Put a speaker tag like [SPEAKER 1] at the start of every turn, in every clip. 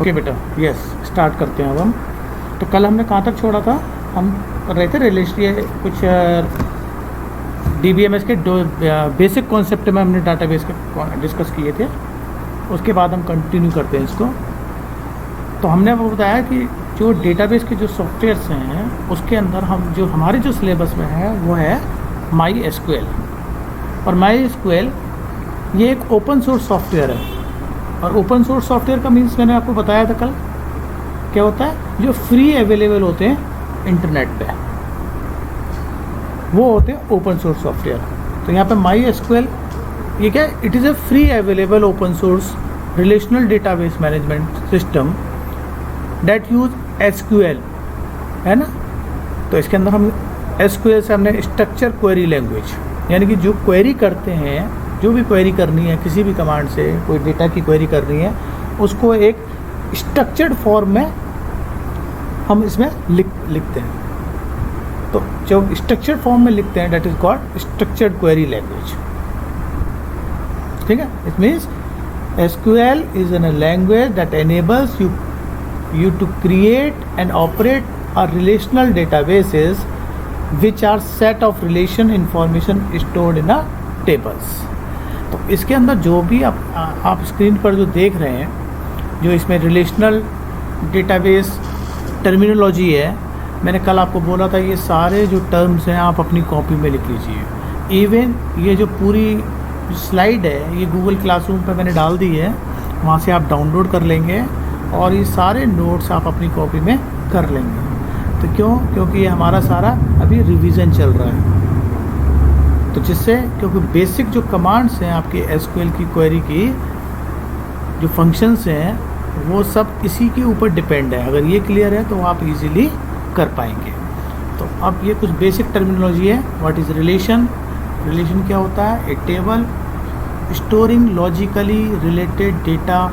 [SPEAKER 1] Okay बेटा, yes start करते हैं अब हम। तो कल हमने कहाँ तक छोड़ा था? हम कर रहे थे रिलेशन कुछ DBMS के दो बेसिक कॉन्सेप्ट में हमने डाटाबेस के डिस्कस किए थे। उसके बाद हम कंटिन्यू करते हैं इसको। तो हमने वो बताया कि जो डेटाबेस के जो सॉफ्टवेयर्स हैं उसके अंदर हम जो हमारे जो सिलेबस में है वो है MySQL। और MySQL ये एक ओपन सोर्स सॉफ्टवेयर है। और ओपन सोर्स सॉफ्टवेयर का मीन्स मैंने आपको बताया था कल, क्या होता है? जो फ्री अवेलेबल होते हैं इंटरनेट पे, वो होते हैं ओपन सोर्स सॉफ्टवेयर। तो यहाँ पे MySQL ये क्या है? It is a free available open source relational database management system that use SQL, है ना। तो इसके अंदर हम SQL से हमने स्ट्रक्चर क्वेरी लैंग्वेज, यानी कि जो क्वेरी करते हैं, जो भी क्वेरी करनी है किसी भी कमांड से, कोई डेटा की क्वेरी करनी है, उसको एक स्ट्रक्चर्ड फॉर्म में हम इसमें लिखते हैं। तो जब स्ट्रक्चर्ड फॉर्म में लिखते हैं that is called structured query language. ठीक है, it means SQL is an language that enables you to create and operate a relational databases which are set of relation information stored in a tables। तो इसके अंदर जो भी आप screen पर जो देख रहे हैं, जो इसमें रिलेशनल डेटाबेस टर्मिनोलॉजी है, मैंने कल आपको बोला था ये सारे जो टर्म्स हैं आप अपनी कॉपी में लिख लीजिए। इवन ये जो पूरी स्लाइड है ये गूगल क्लासरूम पे मैंने डाल दी है, वहाँ से आप डाउनलोड कर लेंगे और ये सारे नोट्स आप अपनी कॉपी में कर लेंगे। तो क्योंकि ये हमारा सारा अभी रिवीजन चल रहा है। तो जिससे, क्योंकि बेसिक जो कमांड्स हैं आपके SQL की क्वेरी की, जो फंक्शंस हैं, वो सब इसी के ऊपर डिपेंड है। अगर ये क्लियर है तो आप इजीली कर पाएंगे। तो अब ये कुछ बेसिक टर्मिनोलॉजी है। What is relation? रिलेशन क्या होता है? A table storing logically related data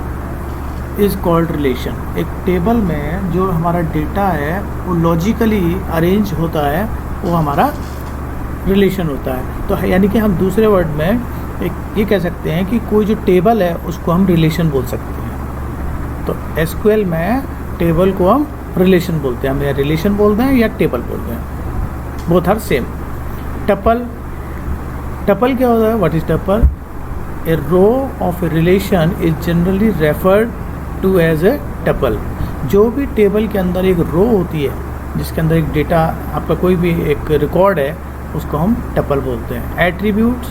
[SPEAKER 1] is called relation. एक टेबल में जो हमारा डेटा है वो लॉजिकली अरेंज होता है, वो हमारा रिलेशन होता है। तो यानी कि हम दूसरे वर्ड में एक ये कह सकते हैं कि कोई जो टेबल है उसको हम रिलेशन बोल सकते हैं। तो SQL में टेबल को हम रिलेशन बोलते हैं। हम या रिलेशन बोलते हैं या टेबल बोलते हैं, बोथ आर सेम। टपल क्या होता है? What is tuple? A row of a relation is generally referred to as a tuple. जो भी टेबल के अंदर एक रो होती है जिसके अंदर एक डेटा आपका कोई भी एक रिकॉर्ड है, उसको हम टपल बोलते हैं। Attributes,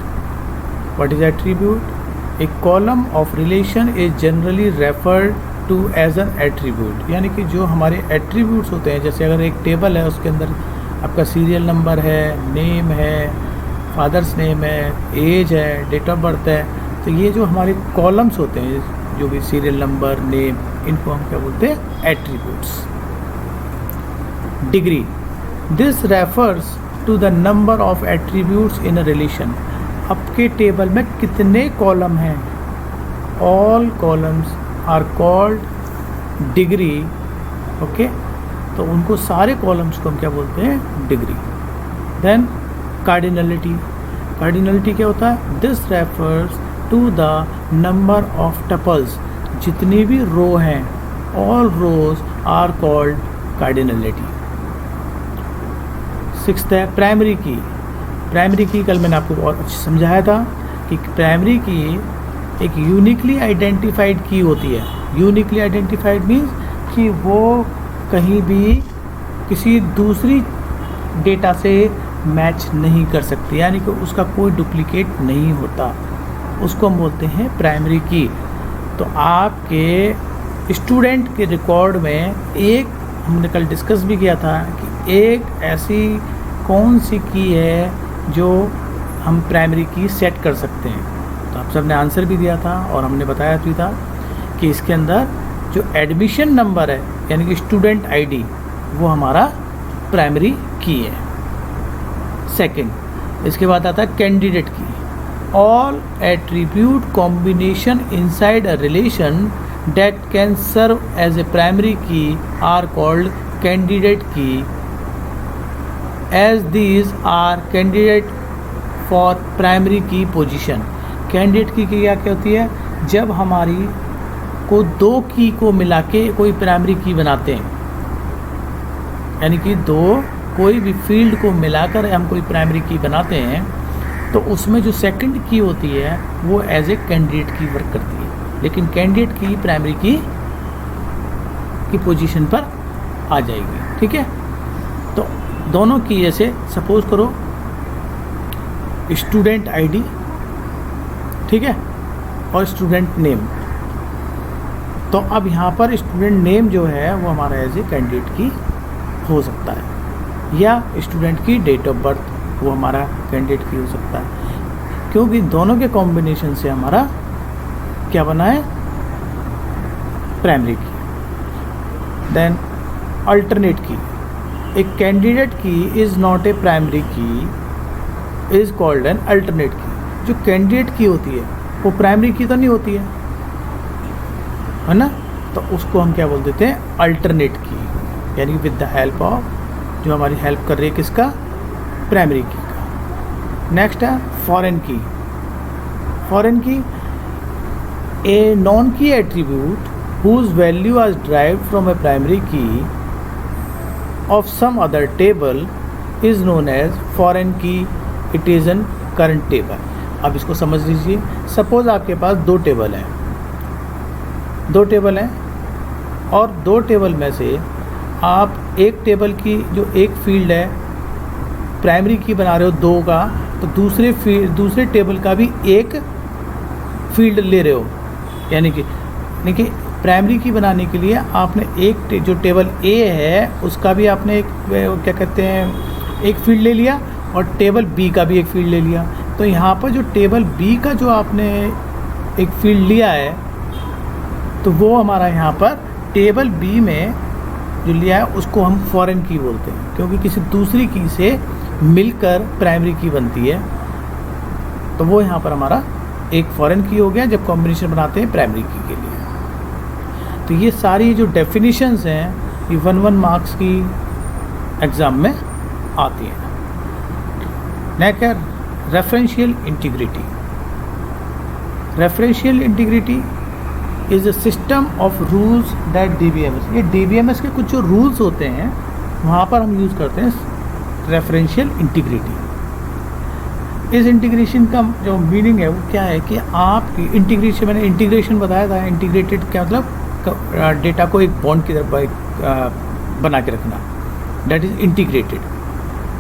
[SPEAKER 1] what is attribute? A column of relation is generally referred to as an attribute. यानी कि जो हमारे एट्रीब्यूट्स होते हैं, जैसे अगर एक टेबल है उसके अंदर आपका सीरियल नंबर है, नेम है, फादर्स नेम है, एज है, डेट ऑफ बर्थ है, तो ये जो हमारे कॉलम्स होते हैं, जो भी सीरियल नंबर, नेम, इनको हम क्या बोलते हैं? Attributes. Degree, this refers to the number of attributes in a relation. आपके टेबल में कितने कॉलम हैं? All columns are called degree. Okay, तो उनको सारे कॉलम्स को हम क्या बोलते हैं? डिग्री। Then cardinality. कार्डिनलिटी क्या होता है? This refers to the number of tuples. जितनी भी रो हैं, all rows are called cardinality. Sixth है प्राइमरी की। प्राइमरी की कल मैंने आपको बहुत अच्छे समझाया था कि प्राइमरी की एक यूनिकली आइडेंटिफाइड की होती है। यूनिकली आइडेंटिफाइड मीन्स कि वो कहीं भी किसी दूसरी डेटा से मैच नहीं कर सकती, यानी कि उसका कोई डुप्लीकेट नहीं होता, उसको हम बोलते हैं प्राइमरी की। तो आपके स्टूडेंट के रिकॉर्ड में एक, हमने कल डिस्कस भी किया था कि एक ऐसी कौन सी की है जो हम प्राइमरी की सेट कर सकते हैं। तो आप सबने आंसर भी दिया था और हमने बताया भी था कि इसके अंदर जो एडमिशन नंबर है, यानी कि स्टूडेंट ID, वो हमारा प्राइमरी की है। सेकंड, इसके बाद आता है candidate key. All attribute combination inside a relation that can serve as a primary key are called candidate key, as these are candidate for primary key position. Candidate key क्या क्या होती है? जब हमारी को दो की को मिला के कोई प्राइमरी की बनाते हैं, यानी कि कोई भी फील्ड को मिलाकर हम कोई प्राइमरी की बनाते हैं, तो उसमें जो सेकंड की होती है वो एज ए कैंडिडेट की वर्क करती है, लेकिन कैंडिडेट की प्राइमरी की पोजीशन पर आ जाएगी। ठीक है, तो दोनों की जैसे सपोज करो स्टूडेंट आईडी, ठीक है, और स्टूडेंट नेम। तो अब यहाँ पर स्टूडेंट नेम जो है वो हमारा एज ए कैंडिडेट की हो सकता है, या स्टूडेंट की डेट ऑफ बर्थ वो हमारा कैंडिडेट की हो सकता है, क्योंकि दोनों के कॉम्बिनेशन से हमारा क्या बना है, प्राइमरी की। देन अल्टरनेट की, एक कैंडिडेट की इज़ नॉट ए प्राइमरी की, इज़ कॉल्ड एन अल्टरनेट की। जो कैंडिडेट की होती है वो प्राइमरी की तो नहीं होती है ना, तो उसको हम क्या बोल देते हैं, अल्टरनेट की, यानी विद द हेल्प ऑफ, जो हमारी हेल्प कर रही है किसका, प्राइमरी की का। नेक्स्ट है फॉरेन की। फॉरेन की, ए नॉन की attribute whose value was derived from a primary key of some other table is known as foreign key. It is an current table. अब इसको समझ लीजिए। सपोज आपके पास दो टेबल हैं और दो टेबल में से आप एक टेबल की जो एक फील्ड है प्राइमरी की बना रहे हो दो का, तो दूसरे टेबल का भी एक फील्ड ले रहे हो, यानी कि प्राइमरी की बनाने के लिए आपने एक जो टेबल ए है उसका भी आपने एक क्या कहते हैं एक फील्ड ले लिया, और टेबल बी का भी एक फील्ड ले लिया। तो यहाँ पर जो टेबल बी का जो आपने एक फील्ड लिया है, तो वो हमारा यहाँ पर टेबल बी में जो लिया है उसको हम फॉरेन की बोलते हैं, क्योंकि किसी दूसरी की से मिलकर प्राइमरी की बनती है। तो वो यहाँ पर हमारा एक फॉरेन की हो गया जब कॉम्बिनेशन बनाते हैं प्राइमरी की के लिए। तो ये सारी जो डेफिनेशंस हैं ये 1 मार्क्स की एग्ज़ाम में आती हैं। नेक्स्ट है referential integrity. Referential integrity is a system of rules that DBMS, ये DBMS के कुछ जो रूल्स होते हैं वहाँ पर हम यूज़ करते हैं रेफरेंशियल इंटीग्रिटी। इस इंटीग्रेशन का जो मीनिंग है वो क्या है कि आपकी इंटीग्रेशन, मैंने इंटीग्रेशन बताया था, इंटीग्रेटेड क्या मतलब डेटा को एक बॉन्ड की तरफ बना के रखना, दैट इज़ इंटीग्रेटेड।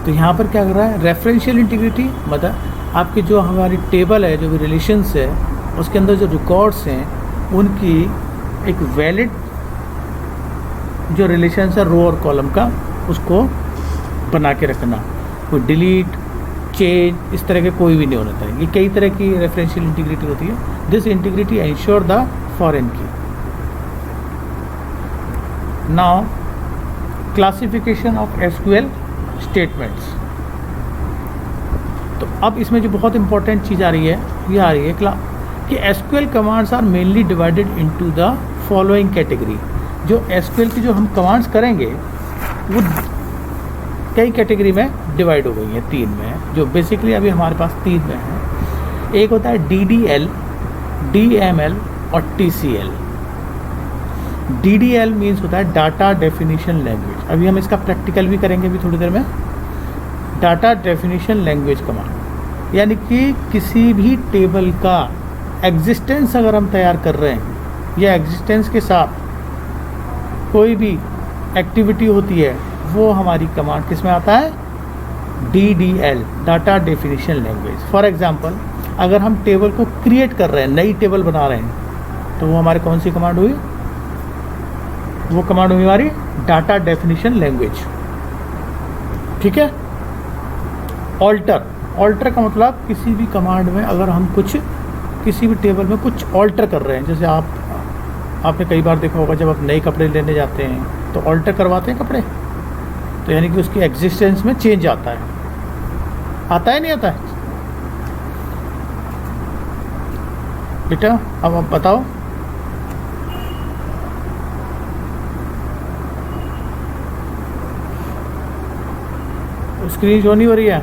[SPEAKER 1] तो यहाँ पर क्या कर रहा है, रेफरेंशियल इंटीग्रिटी मतलब आपकी जो हमारी टेबल है, जो भी रिलेशंस है, उसके अंदर जो रिकॉर्ड्स हैं उनकी एक वैलिड जो रिलेशंस है रो और कॉलम का, उसको बना के रखना। कोई डिलीट, चेंज, इस तरह के कोई भी नहीं होना चाहिए। ये कई तरह की रेफरेंशियल इंटीग्रिटी होती है। This integrity ensure the foreign key. Now classification of SQL statements. तो अब इसमें जो बहुत इंपॉर्टेंट चीज़ आ रही है ये आ रही है कि SQL commands are mainly divided into the following category. जो SQL की जो हम कमांड्स करेंगे वो कई कैटेगरी में डिवाइड हो गई हैं, 3 में, जो बेसिकली अभी हमारे पास 3 में है। एक होता है DDL, DML और TCL। DDL मीन्स होता है डाटा डेफिनेशन लैंग्वेज। अभी हम इसका प्रैक्टिकल भी करेंगे अभी थोड़ी देर में। डाटा डेफिनेशन लैंग्वेज कमांड, यानी कि किसी भी टेबल का एग्जिस्टेंस अगर हम तैयार कर रहे हैं या एग्जिस्टेंस के साथ कोई भी एक्टिविटी होती है, वो हमारी कमांड किस में आता है, DDL, data definition language. For example अगर हम टेबल को क्रिएट कर रहे हैं, नई टेबल बना रहे हैं, तो वो हमारी कौन सी कमांड हुई, वो कमांड हुई हमारी डाटा डेफिनेशन लैंग्वेज। ठीक है। ऑल्टर का मतलब किसी भी कमांड में अगर हम किसी भी टेबल में कुछ ऑल्टर कर रहे हैं, जैसे आपने कई बार देखा होगा जब आप नए कपड़े लेने जाते हैं तो ऑल्टर करवाते हैं कपड़े, तो यानी कि उसकी एग्जिस्टेंस में चेंज आता है नहीं आता है। बेटा अब आप बताओ, स्क्रीन शो नहीं हो रही है।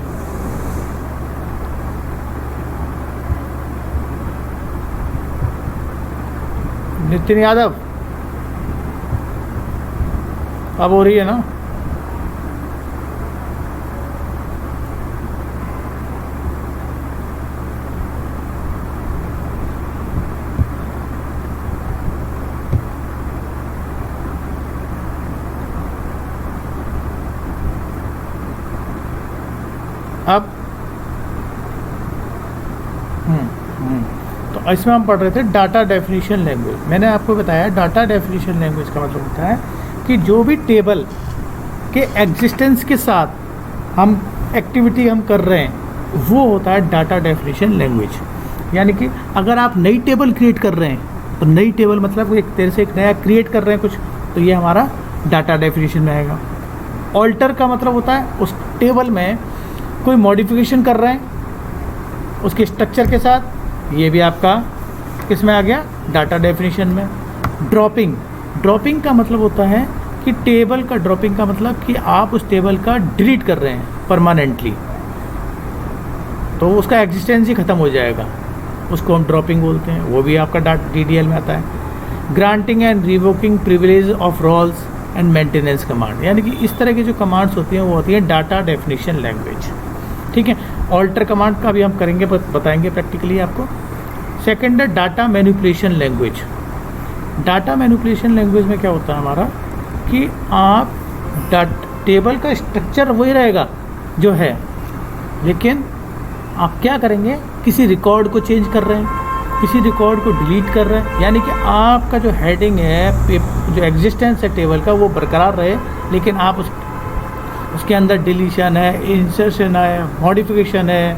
[SPEAKER 1] नितिन यादव, अब हो रही है ना? अब तो इसमें हम पढ़ रहे थे डाटा डेफिनेशन लैंग्वेज। मैंने आपको बताया डाटा डेफिनेशन लैंग्वेज का मतलब होता है कि जो भी टेबल के एग्जिस्टेंस के साथ हम एक्टिविटी हम कर रहे हैं वो होता है डाटा डेफिनेशन लैंग्वेज। यानी कि अगर आप नई टेबल क्रिएट कर रहे हैं तो नई टेबल मतलब एक तरह से एक नया क्रिएट कर रहे हैं कुछ, तो ये हमारा डाटा डेफिनेशन में आएगा। ऑल्टर का मतलब होता है उस टेबल में कोई मॉडिफिकेशन कर रहे हैं उसके स्ट्रक्चर के साथ, ये भी आपका किस में आ गया? डाटा डेफिनेशन में। ड्रॉपिंग का मतलब होता है कि टेबल का ड्रॉपिंग का मतलब कि आप उस टेबल का डिलीट कर रहे हैं परमानेंटली, तो उसका एग्जिस्टेंस ही ख़त्म हो जाएगा, उसको हम ड्रॉपिंग बोलते हैं, वो भी आपका DDL में आता है। Granting and revoking privilege of roles and maintenance command, यानी कि इस तरह की जो कमांड्स होती हैं वो होती हैं डाटा डेफिनेशन लैंग्वेज। ठीक है, ऑल्टर कमांड का भी हम करेंगे, बताएंगे प्रैक्टिकली आपको। सेकंड है data manipulation language. Data manipulation language में क्या होता है हमारा कि आप टेबल का स्ट्रक्चर वही रहेगा जो है, लेकिन आप क्या करेंगे, किसी रिकॉर्ड को चेंज कर रहे हैं, किसी रिकॉर्ड को डिलीट कर रहे हैं, यानी कि आपका जो हेडिंग है, जो एग्जिस्टेंस है टेबल का वो बरकरार रहे, लेकिन आप उसके अंदर डिलीशन है, इंसर्शन है, मॉडिफिकेशन है,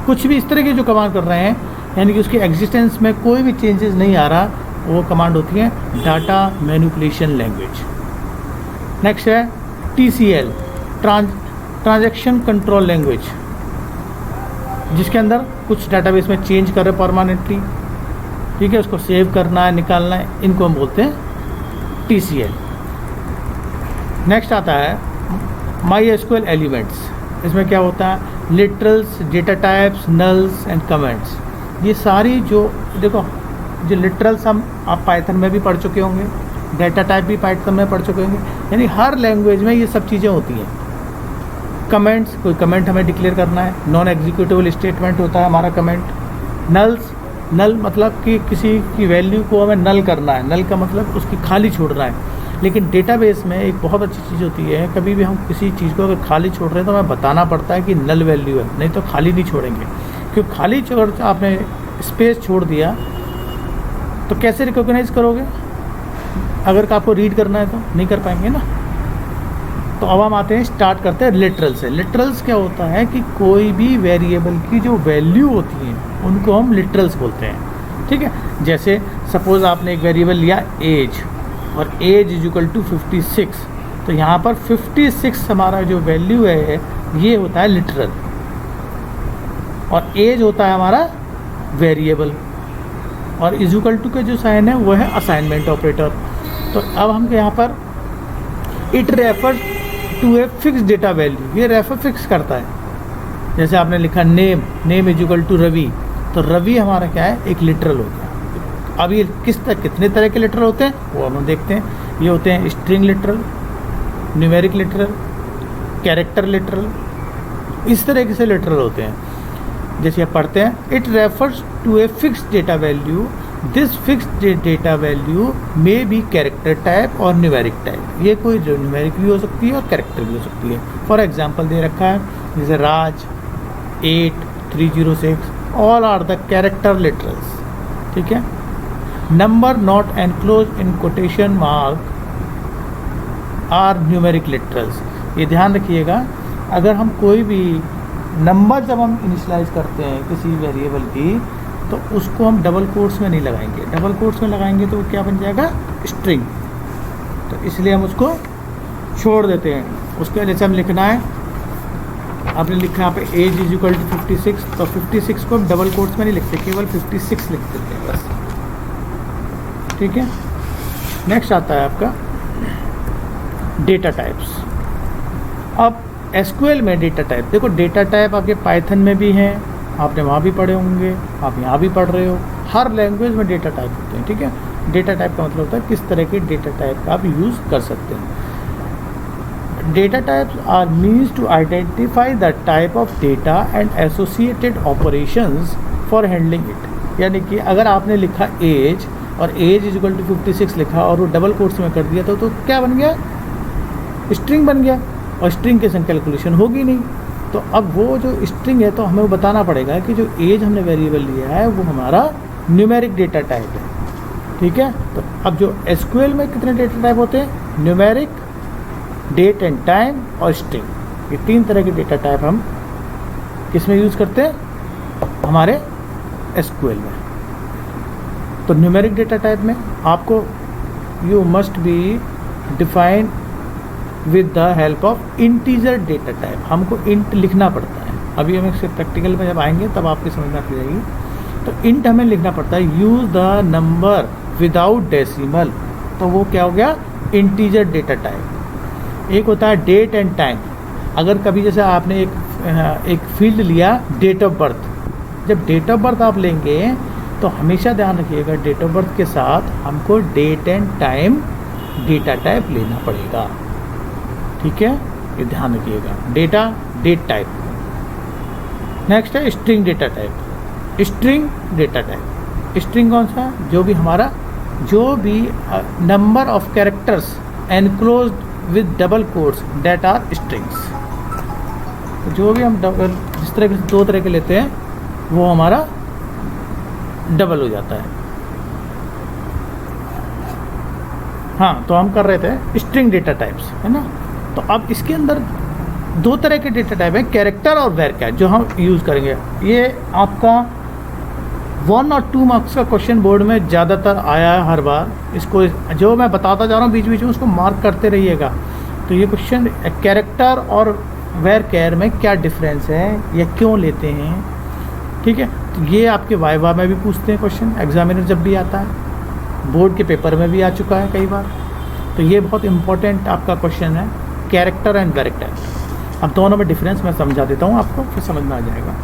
[SPEAKER 1] कुछ भी इस तरह के जो कमांड कर रहे हैं, यानी कि उसके एग्जिस्टेंस में कोई भी चेंजेस नहीं आ रहा, वो कमांड होती है डाटा मैनिपुलेशन लैंग्वेज। नेक्स्ट है TCL, ट्रांजैक्शन कंट्रोल लैंग्वेज, जिसके अंदर कुछ डाटाबेस में चेंज कर रहे परमानेंटली, ठीक है, उसको सेव करना है, निकालना है, इनको हम बोलते हैं TCL। नेक्स्ट आता है MySQL एलिमेंट्स। इसमें क्या होता है, literals, data types, nulls and comments. ये सारी जो देखो, जो लिटरल्स आप पाइथन में भी पढ़ चुके होंगे, डेटा टाइप भी पाइथन में पढ़ चुके होंगे, यानी हर लैंग्वेज में ये सब चीज़ें होती हैं। कमेंट्स, कोई कमेंट हमें डिक्लेयर करना है, नॉन एग्जीक्यूटेबल स्टेटमेंट होता है हमारा कमेंट। नल मतलब कि किसी की वैल्यू को हमें नल करना है, नल का मतलब उसकी खाली छोड़ना है। लेकिन डेटाबेस में एक बहुत अच्छी चीज़ होती है, कभी भी हम किसी चीज़ को अगर खाली छोड़ रहे हैं तो हमें बताना पड़ता है कि नल वैल्यू है, नहीं तो खाली नहीं छोड़ेंगे। क्योंकि खाली छोड़ आपने स्पेस छोड़ दिया तो कैसे रिकॉग्नाइज करोगे? अगर आपको रीड करना है तो नहीं कर पाएंगे ना। तो अब हम आते हैं, स्टार्ट करते हैं लिटरल से। लिटरल्स क्या होता है कि कोई भी वेरिएबल की जो वैल्यू होती है उनको हम लिटरल्स बोलते हैं। ठीक है, जैसे सपोज़ आपने एक वेरिएबल लिया एज, और एज इज इक्वल टू 56, तो यहाँ पर 56 हमारा जो वैल्यू है ये होता है लिटरल, और एज होता है हमारा वेरिएबल, और इज इक्वल टू का जो साइन है वो है असाइनमेंट ऑपरेटर। तो अब हम यहाँ पर it refer to a fix data value, ये रेफर फिक्स करता है। जैसे आपने लिखा name is equal to Ravi, तो रवि हमारा क्या है, एक लिटरल हो गया। अब ये कितने तरह के लिटरल होते हैं वो हम देखते हैं। ये होते हैं string literal, numeric literal, character literal, इस तरह से लिटरल होते हैं। जैसे आप पढ़ते हैं, it refers to a fixed data value, this fixed data value may be character type और न्यूमेरिक टाइप। ये कोई न्यूमेरिक भी हो सकती है और कैरेक्टर भी हो सकती है। फॉर एग्जांपल दे रखा है, जैसे Raj 8306, all are the character literals. ठीक है, number not enclose in quotation mark are numeric literals. ये ध्यान रखिएगा, अगर हम कोई भी नंबर जब हम इनिशियलाइज करते हैं किसी वेरिएबल की, तो उसको हम डबल कोट्स में नहीं लगाएंगे। डबल कोट्स में लगाएंगे तो क्या बन जाएगा, स्ट्रिंग। तो इसलिए हम उसको छोड़ देते हैं। उसके जैसे हम लिखना है, आपने लिखा यहाँ पे एज इज इक्वल टू 56, तो 56 को हम डबल कोट्स में नहीं लिखते, केवल 56 लिख देते हैं बस। ठीक है, नेक्स्ट आता है आपका डेटा टाइप्स। अब एसक्यूएल में डेटा टाइप, देखो डेटा टाइप आपके पाइथन में भी हैं, आपने वहाँ भी पढ़े होंगे, आप यहाँ भी पढ़ रहे हो, हर लैंग्वेज में डेटा टाइप होते हैं। ठीक है, डेटा टाइप का मतलब होता है किस तरह के डेटा टाइप का आप यूज़ कर सकते हैं. Data types are means to identify the type of data and associated operations for handling it. यानी कि अगर आपने लिखा एज और एज इज इक्वल टू 56 लिखा और वो डबल कोट्स में कर दिया तो क्या बन गया, स्ट्रिंग बन गया, और स्ट्रिंग के संग कैलकुलेशन होगी नहीं. तो अब वो जो स्ट्रिंग है तो हमें वो बताना पड़ेगा कि जो एज हमने वेरिएबल लिया है वो हमारा न्यूमेरिक डेटा टाइप है. ठीक है, तो अब जो एसक्यूएल में कितने डेटा टाइप होते हैं, न्यूमेरिक, डेट एंड टाइम और स्ट्रिंग. ये 3 तरह के डेटा टाइप हम किस में यूज़ करते हैं, हमारे एसक्यूएल में. तो न्यूमेरिक डेटा टाइप में आपको you must be define with the help of integer data type. हमको इंट लिखना पड़ता है. अभी हम इसके प्रैक्टिकल में जब आएंगे तब आपकी समझ में आ जाएगी. तो इंट हमें लिखना पड़ता है, use the number without decimal. तो वो क्या हो गया, इंटीजर डेटा टाइप. एक होता है डेट एंड टाइम. अगर कभी जैसे आपने एक फील्ड लिया डेट ऑफ बर्थ, जब डेट ऑफ बर्थ आप लेंगे तो हमेशा ध्यान रखिएगा डेट ऑफ बर्थ के साथ हमको date and time data type लेना पड़ेगा. ठीक है, ये ध्यान रखिएगा. Data, date type. नेक्स्ट है string data type. String data type. String कौन सा, जो भी number of characters enclosed with double quotes that are strings. जो भी हम जिस तरह के 2 तरह के लेते हैं वो हमारा डबल हो जाता है. हाँ, तो हम कर रहे थे स्ट्रिंग डेटा टाइप्स, है ना. तो अब इसके अंदर 2 तरह के डेटा टाइप है, कैरेक्टर और वैरकैर, जो हम यूज़ करेंगे. ये आपका 1 और 2 मार्क्स का क्वेश्चन बोर्ड में ज़्यादातर आया है हर बार. इसको जो मैं बताता जा रहा हूँ बीच बीच में उसको मार्क करते रहिएगा. तो ये क्वेश्चन कैरेक्टर और वैरकैर में क्या डिफरेंस है या क्यों लेते हैं. ठीक है, तो ये आपके वाइवा में भी पूछते हैं क्वेश्चन, एग्जामिनर जब भी आता है, बोर्ड के पेपर में भी आ चुका है कई बार. तो ये बहुत इंपॉर्टेंट आपका क्वेश्चन है, कैरेक्टर एंड वैरकैर. अब दोनों में डिफरेंस मैं समझा देता हूँ आपको, फिर समझ में आ जाएगा.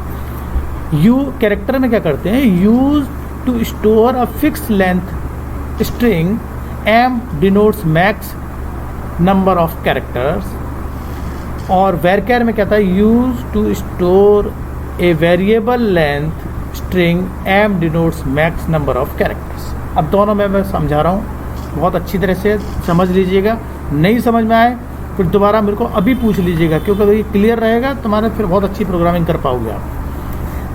[SPEAKER 1] कैरेक्टर में क्या करते हैं, use to store a fix length string, M denotes max number of characters. और वैरकैर में क्या था, use to store a variable length string, M denotes max number of characters. अब दोनों में मैं समझा रहा हूँ, बहुत अच्छी तरह से समझ लीजिएगा. नहीं समझ में आए फिर दोबारा मेरे को अभी पूछ लीजिएगा, क्योंकि अगर ये क्लियर रहेगा तुम्हारे फिर बहुत अच्छी प्रोग्रामिंग कर पाओगे आप.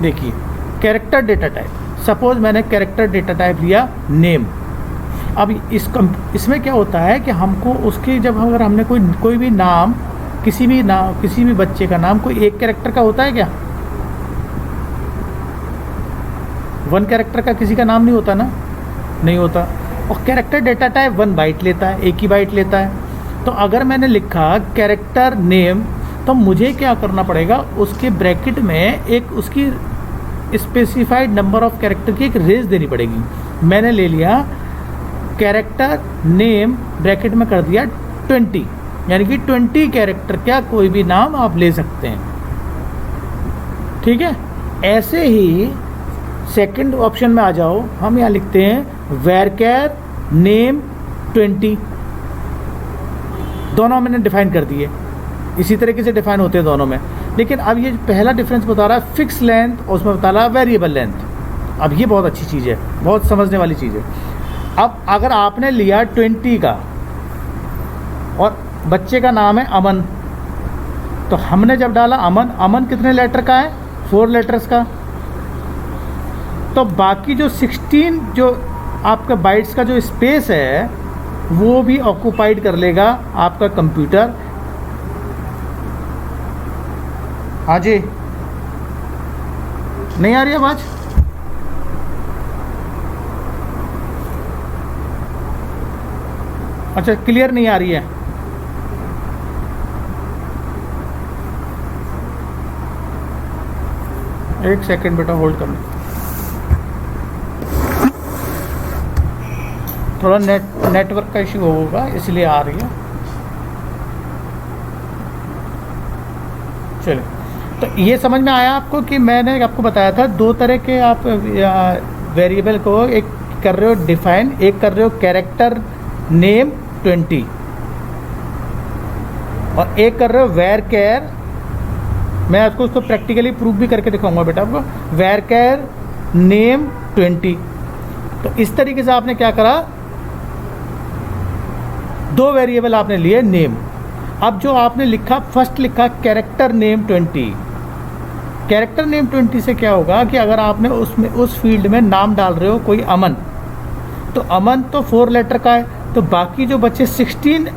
[SPEAKER 1] देखिए, कैरेक्टर डेटा टाइप. सपोज मैंने कैरेक्टर डेटा टाइप लिया नेम. अब इसमें क्या होता है कि हमको उसके जब अगर हमने कोई भी नाम, किसी भी बच्चे का नाम कोई एक कैरेक्टर का होता है क्या, 1 कैरेक्टर का किसी का नाम नहीं होता ना, नहीं होता. और कैरेक्टर डेटा टाइप 1 बाइट लेता है, एक ही बाइट लेता है. तो अगर मैंने लिखा कैरेक्टर नेम तो मुझे क्या करना पड़ेगा, उसके ब्रैकेट में एक उसकी स्पेसिफाइड नंबर ऑफ कैरेक्टर की एक रेंज देनी पड़ेगी. मैंने ले लिया कैरेक्टर नेम, ब्रैकेट में कर दिया 20, यानी कि 20 कैरेक्टर का कोई भी नाम आप ले सकते हैं. ठीक है, ऐसे ही सेकंड ऑप्शन में आ जाओ, हम यहाँ लिखते हैं वैरकैर नेम 20. दोनों मैंने डिफाइन कर दिए, इसी तरीके से डिफाइन होते हैं दोनों में. लेकिन अब ये पहला डिफरेंस बता रहा है फिक्स लेंथ और उसमें बता रहा है वेरिएबल लेंथ. अब ये बहुत अच्छी चीज़ है, बहुत समझने वाली चीज़ है. अब अगर आपने लिया 20 का और बच्चे का नाम है अमन, तो हमने जब डाला अमन कितने लेटर का है, 4 लेटर्स का. तो बाकी जो 16 जो आपका बाइट्स का जो स्पेस है वो भी ऑक्यूपाइड कर लेगा आपका कंप्यूटर. हाँ जी, नहीं आ रही आवाज़? अच्छा, क्लियर नहीं आ रही है. एक सेकंड बेटा होल्ड कर लो. थोड़ा नेटवर्क का इशू होगा इसलिए आ रही है. चलिए, तो ये समझ में आया आपको कि मैंने आपको बताया था 2 तरह के आप वेरिएबल को, एक कर रहे हो डिफाइन, एक कर रहे हो कैरेक्टर नेम 20 और एक कर रहे हो वेर केयर। मैं आपको उसको प्रैक्टिकली प्रूफ भी करके दिखाऊंगा बेटा आपको, वेर केयर नेम 20। तो इस तरीके से आपने क्या करा, दो वेरिएबल आपने लिए नेम। अब जो आपने लिखा, फर्स्ट लिखा कैरेक्टर नेम 20। कैरेक्टर नेम 20 से क्या होगा कि अगर आपने उसमें उस फील्ड में नाम डाल रहे हो कोई अमन, तो अमन तो 4 लेटर का है, तो बाकी जो बचे 16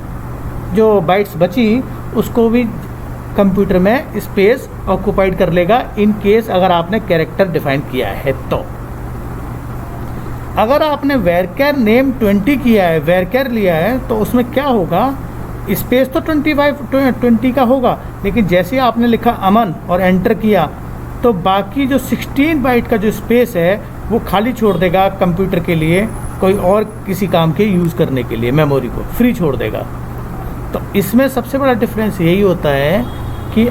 [SPEAKER 1] जो बाइट्स बची उसको भी कंप्यूटर में स्पेस ऑक्यूपाइड कर लेगा इन केस अगर आपने कैरेक्टर डिफाइन किया है। तो अगर आपने वेरकेर नेम 20 किया है, वेरकेर लिया है, तो उसमें क्या होगा, स्पेस तो 20 का होगा, लेकिन जैसे आपने लिखा अमन और एंटर किया तो बाकी जो 16 बाइट का जो स्पेस है वो खाली छोड़ देगा कंप्यूटर के लिए, कोई और किसी काम के यूज़ करने के लिए मेमोरी को फ्री छोड़ देगा। तो इसमें सबसे बड़ा डिफरेंस यही होता है कि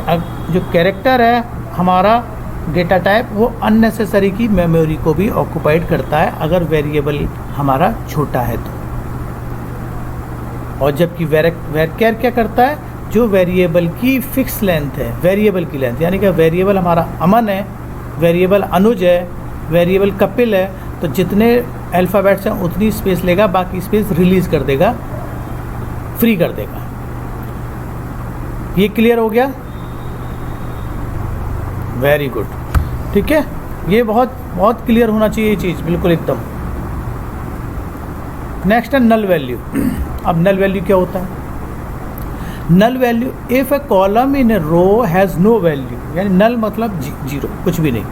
[SPEAKER 1] जो कैरेक्टर है हमारा डेटा टाइप वो अननेसेसरी की मेमोरी को भी ऑक्यूपाइड करता है अगर वेरिएबल हमारा छोटा है तो। और जबकि वेरकेर क्या करता है, जो वेरिएबल की फिक्स लेंथ है, वेरिएबल की लेंथ, यानी कि वेरिएबल हमारा अमन है, वेरिएबल अनुज है, वेरिएबल कपिल है, तो जितने अल्फ़ाबेट्स हैं उतनी स्पेस लेगा, बाकी स्पेस रिलीज़ कर देगा, फ्री कर देगा। ये क्लियर हो गया? वेरी गुड, ठीक है, ये बहुत क्लियर होना चाहिए ये चीज़, बिल्कुल एकदम। नेक्स्ट है नल वैल्यू। अब नल वैल्यू क्या होता है? Null value, if a column in a row has no value, यानी नल मतलब जीरो, कुछ भी नहीं,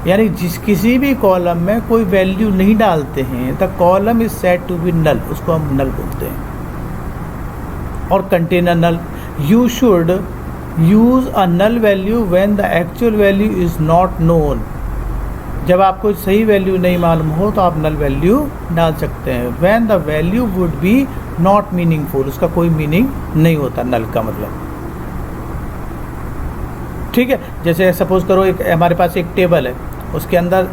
[SPEAKER 1] यानी किसी भी कॉलम में कोई वैल्यू नहीं डालते हैं, the column is said to be null, उसको हम नल बोलते हैं। और container null, you should use a null value when the actual value is not known. जब आपको सही वैल्यू नहीं मालूम हो तो आप नल वैल्यू डाल सकते हैं। When the value would be not meaningful, उसका कोई मीनिंग नहीं होता नल का मतलब, ठीक है। जैसे सपोज करो एक हमारे पास एक टेबल है, उसके अंदर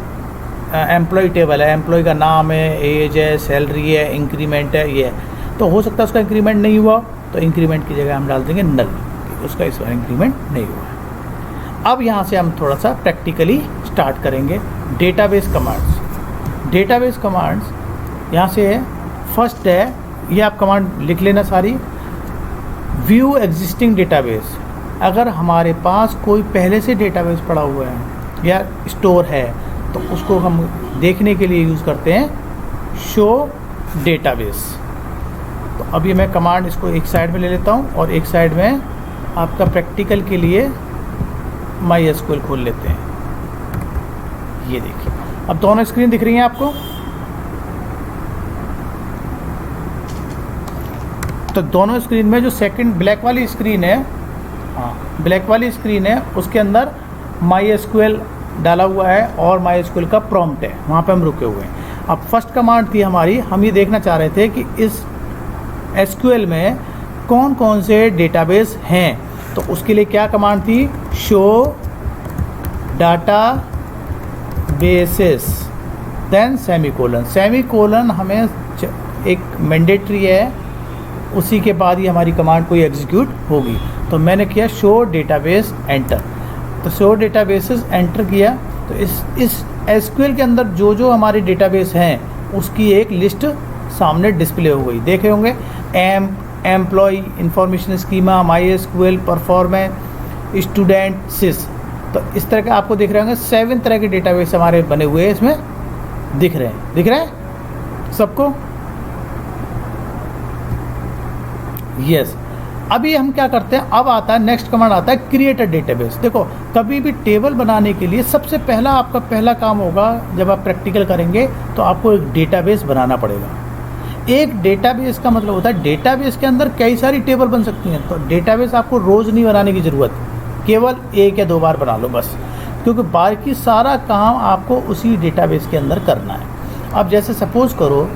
[SPEAKER 1] एम्प्लॉय टेबल है, एम्प्लॉय का नाम है, एज है, सैलरी है, इंक्रीमेंट है, ये है, तो हो सकता है उसका इंक्रीमेंट नहीं हुआ, तो इंक्रीमेंट की जगह हम डाल देंगे नल, उसका इस बार इंक्रीमेंट नहीं हुआ। अब यहाँ से हम थोड़ा सा प्रैक्टिकली स्टार्ट करेंगे। डेटाबेस कमांड्स, डेटाबेस कमांड्स यहाँ से है, फर्स्ट है, ये आप कमांड लिख लेना सारी। व्यू एग्जिस्टिंग डेटाबेस, अगर हमारे पास कोई पहले से डेटाबेस पड़ा हुआ है या स्टोर है तो उसको हम देखने के लिए यूज़ करते हैं शो डेटाबेस। तो अभी मैं कमांड इसको एक साइड में ले लेता हूँ और एक साइड में आपका प्रैक्टिकल के लिए MySQL खोल लेते हैं। ये देखिए, अब दोनों स्क्रीन दिख रही हैं आपको। तो दोनों स्क्रीन में जो सेकंड ब्लैक वाली स्क्रीन है, हाँ ब्लैक वाली स्क्रीन है, उसके अंदर MySQL डाला हुआ है और MySQL का प्रॉम्प्ट है, वहाँ पे हम रुके हुए हैं। अब फर्स्ट कमांड थी हमारी, हम ये देखना चाह रहे थे कि इस SQL में कौन कौन से डेटाबेस हैं, तो उसके लिए क्या कमांड थी, show databases then semicolon. Semicolon हमें एक मैंडेटरी है, उसी के बाद ही हमारी कमांड कोई एग्जीक्यूट होगी। तो मैंने किया शो डेटाबेस एंटर, तो शो डेटाबेसेस एंटर किया, तो इस SQL के अंदर जो जो हमारे डेटाबेस हैं उसकी एक लिस्ट सामने डिस्प्ले हो गई। देखे होंगे employee, information schema, MySQL, performance, student, sys, तो इस तरह के आपको दिख रहे होंगे 7 तरह के डेटाबेस हमारे बने हुए हैं, इसमें दिख रहे हैं सबको। यस, अभी हम क्या करते हैं, अब आता है नेक्स्ट कमांड आता है क्रिएट अ डेटाबेस। देखो कभी भी टेबल बनाने के लिए सबसे पहला आपका पहला काम होगा, जब आप प्रैक्टिकल करेंगे तो आपको एक डेटाबेस बनाना पड़ेगा। एक डेटाबेस का मतलब होता है डेटाबेस के अंदर कई सारी टेबल बन सकती हैं, तो डेटाबेस आपको रोज़ नहीं बनाने की ज़रूरत, केवल 1 या 2 बार बना लो बस, क्योंकि बाकी सारा काम आपको उसी डेटाबेस के अंदर करना है। अब जैसे सपोज़ करो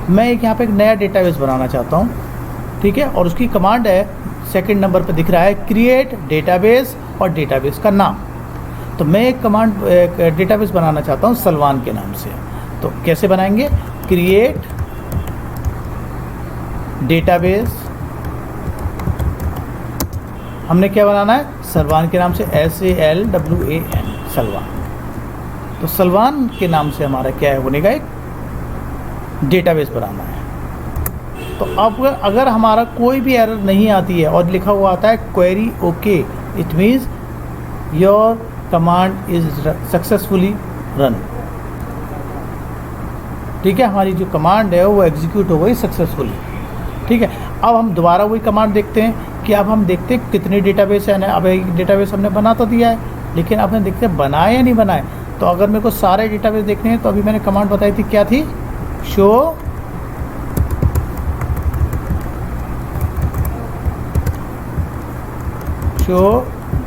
[SPEAKER 1] मैं एक यहाँ पे एक नया डेटाबेस बनाना चाहता हूँ, ठीक है, और उसकी कमांड है सेकंड नंबर पे दिख रहा है क्रिएट डेटाबेस और डेटाबेस का नाम। तो मैं एक डेटाबेस बनाना चाहता हूँ सलमान के नाम से, तो कैसे बनाएंगे, क्रिएट डेटाबेस, हमने क्या बनाना है, सलवान के नाम से, SALWAN, सलवान। तो सलवान के नाम से हमारा क्या है बनेगा, एक डेटाबेस बनाना है। तो अब अगर हमारा कोई भी एरर नहीं आती है और लिखा हुआ आता है query okay, it means your command is successfully run. ठीक है, हमारी जो कमांड है वो एग्जीक्यूट हो गई सक्सेसफुली। ठीक है, अब हम दोबारा वही कमांड देखते हैं कि अब हम देखते हैं कितने डेटाबेस है। अब एक डेटाबेस हमने बना तो दिया है, लेकिन अब हम देखते हैं बनाए या नहीं बनाए। तो अगर मेरे को सारे डेटाबेस देखने हैं तो अभी मैंने कमांड बताई थी, क्या थी, शो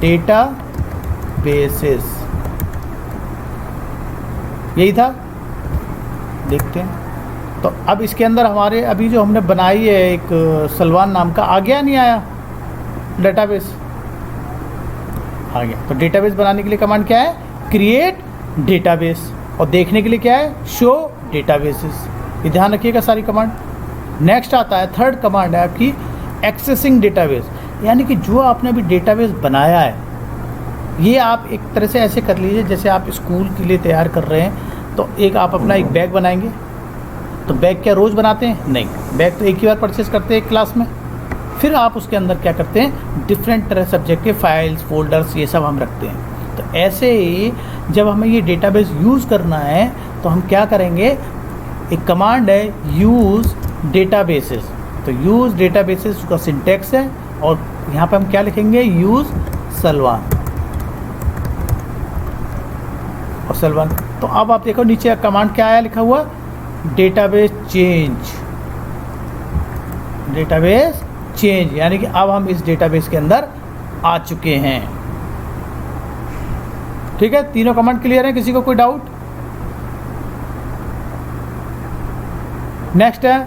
[SPEAKER 1] डेटा बेसिस, यही था। देखते हैं तो अब इसके अंदर हमारे अभी जो हमने बनाई है एक सलवान नाम का, आ गया नहीं आया डेटाबेस, आ गया। तो डेटाबेस बनाने के लिए कमांड क्या है, क्रिएट डेटाबेस, और देखने के लिए क्या है, शो डेटाबेसेस। ये ध्यान रखिएगा सारी कमांड। नेक्स्ट आता है, थर्ड कमांड है आपकी एक्सेसिंग डेटाबेस, यानी कि जो आपने अभी डेटाबेस बनाया है, ये आप एक तरह से ऐसे कर लीजिए जैसे आप स्कूल के लिए तैयार कर रहे हैं। तो एक आप अपना एक बैग बनाएंगे, तो बैग क्या रोज़ बनाते हैं, नहीं, बैग तो एक ही बार परचेस करते हैं एक क्लास में। फिर आप उसके अंदर क्या करते हैं, डिफरेंट तरह सब्जेक्ट के फाइल्स, फोल्डर्स, ये सब हम रखते हैं। तो ऐसे ही जब हमें ये डेटाबेस यूज़ करना है तो हम क्या करेंगे, एक कमांड है यूज़ डेटाबेसेस। तो यूज़ डेटाबेसेस का सिंटेक्स है, और यहाँ पे हम क्या लिखेंगे, यूज़ सलवान और सलवान। तो अब आप देखो नीचे कमांड क्या आया लिखा हुआ, डेटाबेस चेंज, डेटाबेस चेंज, यानी कि अब हम इस डेटाबेस के अंदर आ चुके हैं। ठीक है, तीनों कमांड क्लियर है, किसी को कोई डाउट? नेक्स्ट है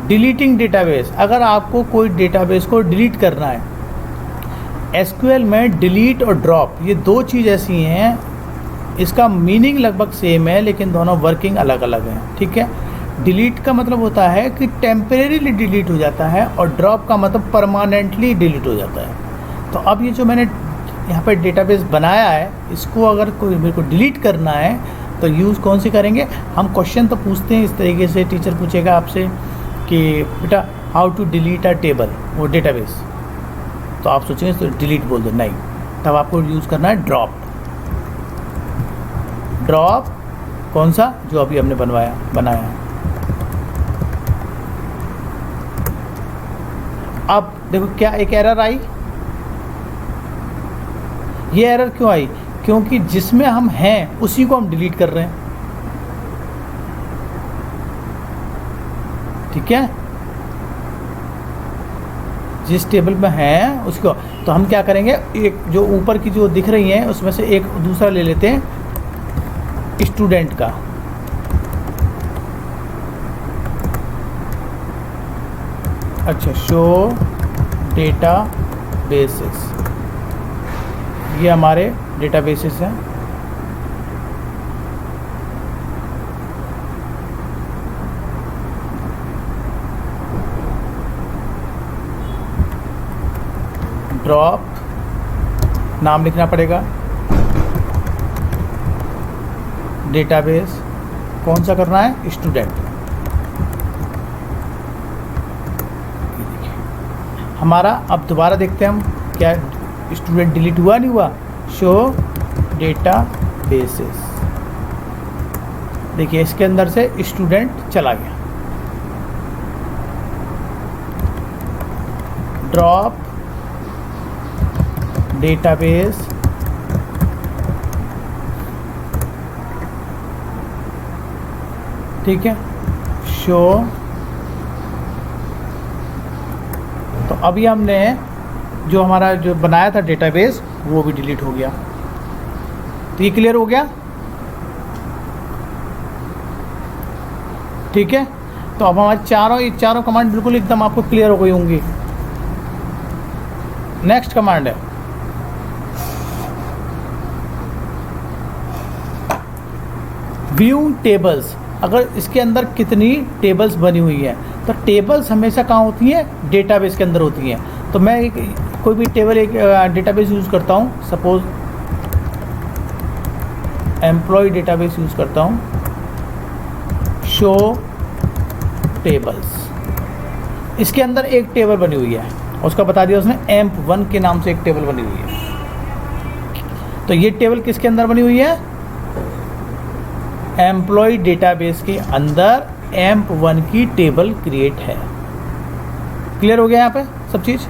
[SPEAKER 1] डिलीटिंग डेटाबेस। अगर आपको कोई डेटाबेस को डिलीट करना है, एसक्यूएल में डिलीट और ड्रॉप ये दो चीज़ ऐसी हैं, इसका मीनिंग लगभग सेम है लेकिन दोनों वर्किंग अलग अलग हैं। ठीक है, डिलीट का मतलब होता है कि टेम्परेरीली डिलीट हो जाता है, और ड्रॉप का मतलब परमानेंटली डिलीट हो जाता है। तो अब ये जो मैंने यहाँ पर डेटाबेस बनाया है, इसको अगर कोई मेरे को डिलीट करना है तो यूज़ कौन सी करेंगे, हम क्वेश्चन तो पूछते हैं इस तरीके से, टीचर पूछेगा आपसे कि बेटा how to delete a table, वो डेटाबेस, तो आप सोचेंगे तो डिलीट बोल दो, नहीं, तब आपको यूज़ करना है ड्रॉप। ड्रॉप कौन सा, जो अभी हमने बनाया है। अब देखो क्या एक एरर आई, ये एरर क्यों आई, क्योंकि जिसमें हम हैं उसी को हम डिलीट कर रहे हैं। ठीक है, जिस टेबल में हैं उसको, तो हम क्या करेंगे, एक जो ऊपर की जो दिख रही हैं उसमें से एक दूसरा ले लेते हैं, स्टूडेंट का। अच्छा, शो डेटा बेसिस, ये हमारे डेटा बेसिस हैं। ड्रॉप नाम लिखना पड़ेगा, डेटाबेस कौन सा करना है, स्टूडेंट। हमारा अब दोबारा देखते हैं हम क्या स्टूडेंट डिलीट हुआ नहीं हुआ, शो डेटा बेसिस। देखिए इसके अंदर से स्टूडेंट चला गया। ड्रॉप डेटाबेस ठीक है, शो। तो अभी हमने जो हमारा जो बनाया था डेटाबेस वो भी डिलीट हो गया। तो ये क्लियर हो गया। ठीक है, तो अब हमारे चारों कमांड बिल्कुल एकदम आपको क्लियर हो गई होंगी। नेक्स्ट कमांड है व्यू टेबल्स। अगर इसके अंदर कितनी टेबल्स बनी हुई हैं, तो टेबल्स हमेशा कहाँ होती हैं, डेटाबेस के अंदर होती हैं। तो मैं कोई भी टेबल एक डेटाबेस यूज़ करता हूँ, सपोज एम्प्लॉय डेटाबेस यूज़ करता हूँ, शो टेबल्स। इसके अंदर एक टेबल बनी हुई है, उसका बता दिया उसने emp1 के नाम से एक टेबल बनी हुई है। तो ये टेबल किसके अंदर बनी हुई है, एम्प्लॉय डेटाबेस के अंदर emp1 की टेबल क्रिएट है। क्लियर हो गया यहाँ पे सब चीज़?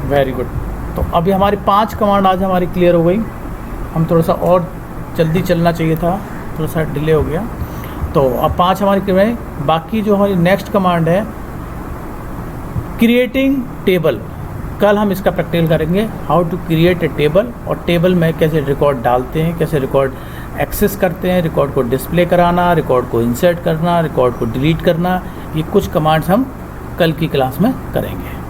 [SPEAKER 1] Very good. तो अभी हमारी 5 कमांड आज हमारी क्लियर हो गई। हम थोड़ा सा और जल्दी चलना चाहिए था, थोड़ा सा डिले हो गया। तो अब 5 हमारी क्लियर है। बाकी जो हमारी नेक्स्ट कमांड है क्रिएटिंग टेबल, कल हम इसका प्रैक्टिकल करेंगे, how to create a table, और टेबल में कैसे रिकॉर्ड डालते हैं, कैसे रिकॉर्ड एक्सेस करते हैं, रिकॉर्ड को डिस्प्ले कराना, रिकॉर्ड को इंसर्ट करना, रिकॉर्ड को डिलीट करना। ये कुछ कमांड्स हम कल की क्लास में करेंगे।